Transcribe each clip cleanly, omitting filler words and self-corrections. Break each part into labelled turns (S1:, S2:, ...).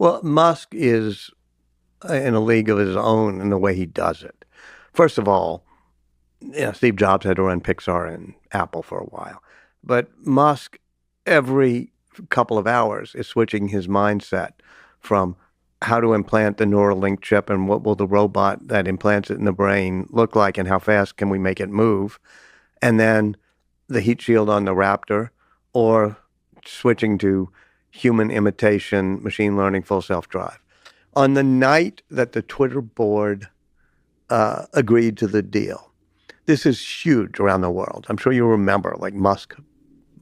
S1: Well, Musk is in a league of his own in the way he does it. First of all, Steve Jobs had to run Pixar and Apple for a while. But Musk, every couple of hours, is switching his mindset from how to implant the Neuralink chip and what will the robot that implants it in the brain look like and how fast can we make it move, and then the heat shield on the Raptor, or switching to human imitation, machine learning, full self-drive. On the night that the Twitter board agreed to the deal, this is huge around the world. I'm sure you remember, like Musk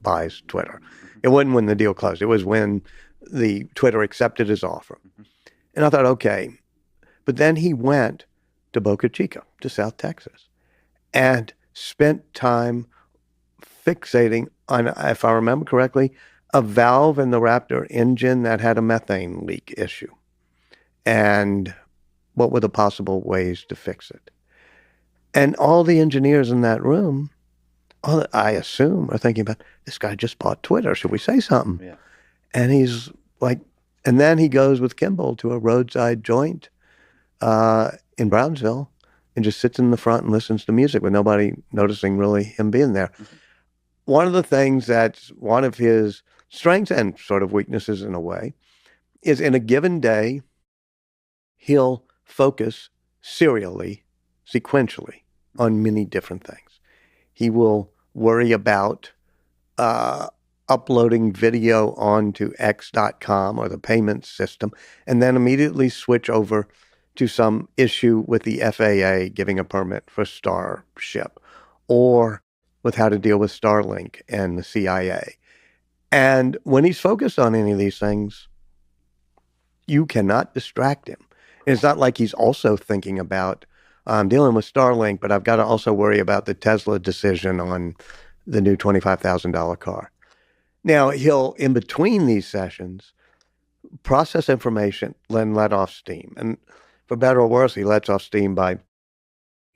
S1: buys Twitter. It wasn't when the deal closed. It was when the Twitter accepted his offer. And I thought, okay. But then he went to Boca Chica, to South Texas, and spent time fixating on, if I remember correctly, a valve in the Raptor engine that had a methane leak issue. And what were the possible ways to fix it? And all the engineers in that room, I assume, are thinking about, this guy just bought Twitter. Should we say something?
S2: Yeah.
S1: And he's like, and then he goes with Kimball to a roadside joint in Brownsville and just sits in the front and listens to music with nobody noticing really him being there. Mm-hmm. One of the things that's one of his strengths and sort of weaknesses in a way is in a given day, he'll focus serially, sequentially on many different things. He will worry about uploading video onto X.com or the payment system, and then immediately switch over to some issue with the FAA giving a permit for Starship, or with how to deal with Starlink and the CIA. And when he's focused on any of these things, you cannot distract him. And it's not like he's also thinking about, I'm dealing with Starlink, but I've got to also worry about the Tesla decision on the new $25,000 car. Now, he'll, in between these sessions, process information, then let off steam. And for better or worse, he lets off steam by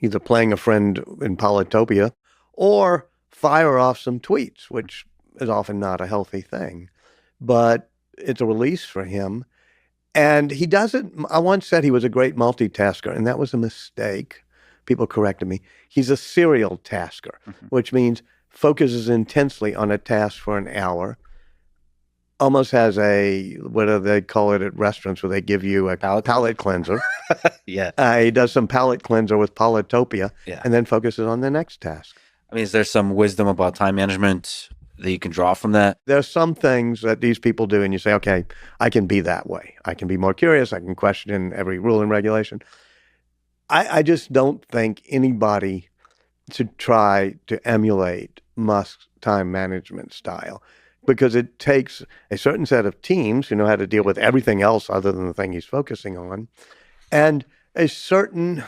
S1: either playing a friend in Polytopia or fire off some tweets, which is often not a healthy thing. But it's a release for him. And he doesn't, I once said he was a great multitasker, and that was a mistake. People corrected me. He's a serial tasker, which means focuses intensely on a task for an hour, almost has a, what do they call it at restaurants where they give you a palate cleanser.
S2: Yeah.
S1: He does some palate cleanser with Polytopia, and then focuses on the next task.
S2: I mean, is there some wisdom about time management that you can draw from that?
S1: There's some things that these people do, and you say, okay, I can be that way. I can be more curious. I can question every rule and regulation. I just don't think anybody should try to emulate Musk's time management style, because it takes a certain set of teams who know how to deal with everything else other than the thing he's focusing on, and a certain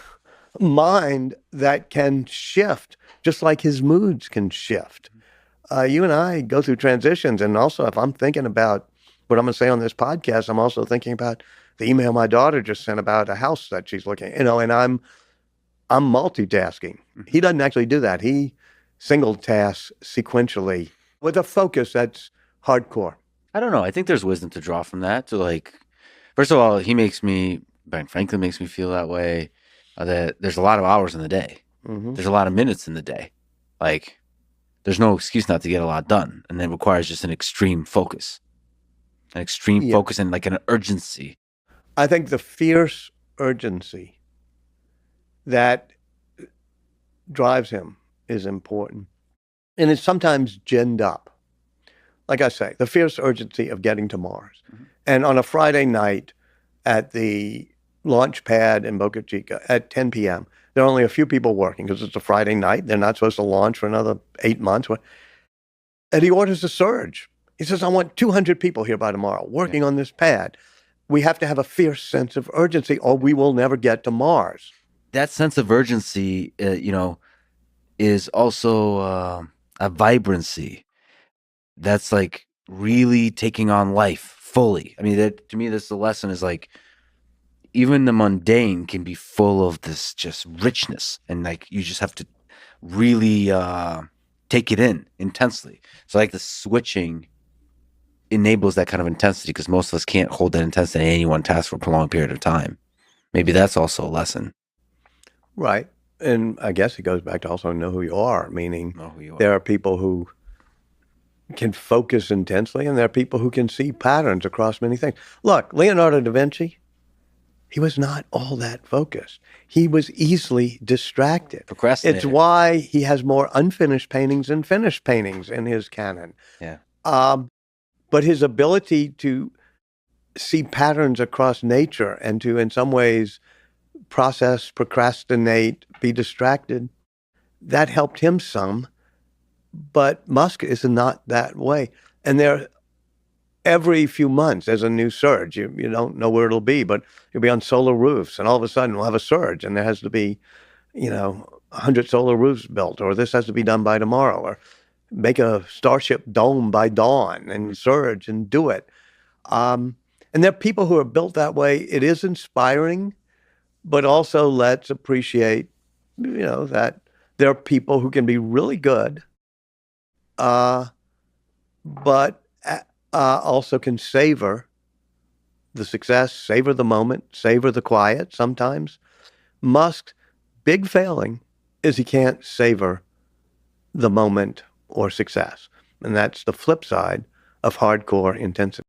S1: mind that can shift, just like his moods can shift. You and I go through transitions, and also if I'm thinking about what I'm going to say on this podcast, I'm also thinking about the email my daughter just sent about a house that she's looking at, and I'm multitasking. He doesn't actually do that. He single tasks sequentially with a focus that's hardcore.
S2: I don't know. I think there's wisdom to draw from that. To like, first of all, Ben Franklin makes me feel that way. That there's a lot of hours in the day. Mm-hmm. There's a lot of minutes in the day. Like, there's no excuse not to get a lot done. And it requires just an extreme focus. Focus and like an urgency.
S1: I think the fierce urgency that drives him is important. And it's sometimes ginned up. Like I say, the fierce urgency of getting to Mars. Mm-hmm. And on a Friday night at the launch pad in Boca Chica at 10 p.m., there are only a few people working because it's a Friday night. They're not supposed to launch for another 8 months. And he orders a surge. He says, I want 200 people here by tomorrow working on this pad. We have to have a fierce sense of urgency or we will never get to Mars.
S2: That sense of urgency, is also a vibrancy that's like really taking on life fully. I mean, to me, the lesson is like, even the mundane can be full of this just richness, and like you just have to really take it in intensely. So like the switching enables that kind of intensity because most of us can't hold that intensity in any one task for a prolonged period of time. Maybe that's also a lesson.
S1: Right. And I guess it goes back to also know who you are, meaning
S2: Know who you are.
S1: there are people who can focus intensely and there are people who can see patterns across many things. Look, Leonardo da Vinci, he was not all that focused. He was easily distracted.
S2: Procrastinator.
S1: It's why he has more unfinished paintings than finished paintings in his canon.
S2: Yeah.
S1: But his ability to see patterns across nature and to, in some ways, process, procrastinate, be distracted, that helped him some. But Musk is not that way. And every few months there's a new surge. You don't know where it'll be, but you'll be on solar roofs, and all of a sudden we'll have a surge, and there has to be, 100 solar roofs built, or this has to be done by tomorrow, or make a Starship dome by dawn and surge and do it. And there are people who are built that way. It is inspiring, but also let's appreciate, that there are people who can be really good, but also can savor the success, savor the moment, savor the quiet sometimes. Musk's big failing is he can't savor the moment or success. And that's the flip side of hardcore intensity.